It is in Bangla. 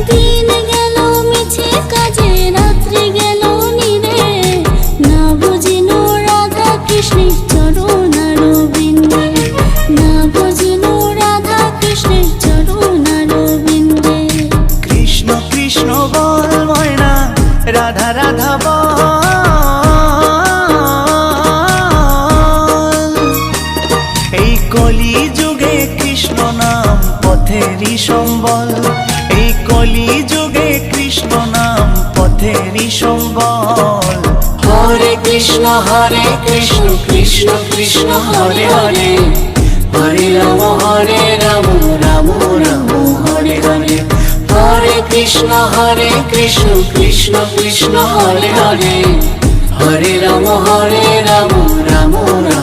দিন গেল মিছে কাজে, রাত্রি গেল নীরে, না বুঝিল রাধা কৃষ্ণের চরণ আরবিন্দে, না বুঝিল রাধা কৃষ্ণের চরণ আরবিন্দে। কৃষ্ণ কৃষ্ণ বল ময়না, রাধা রাধা বল। এই কলি যুগে কৃষ্ণ নাম পথেরই সম্বল, এই কলি যুগে কৃষ্ণ নাম পথেরই সম্বল। হরে কৃষ্ণ কৃষ্ণ কৃষ্ণ হরে হরে, হরে রাম রাম রাম হরে হরে। হরে কৃষ্ণ কৃষ্ণ কৃষ্ণ হরে হরে, হরে রাম রাম রাম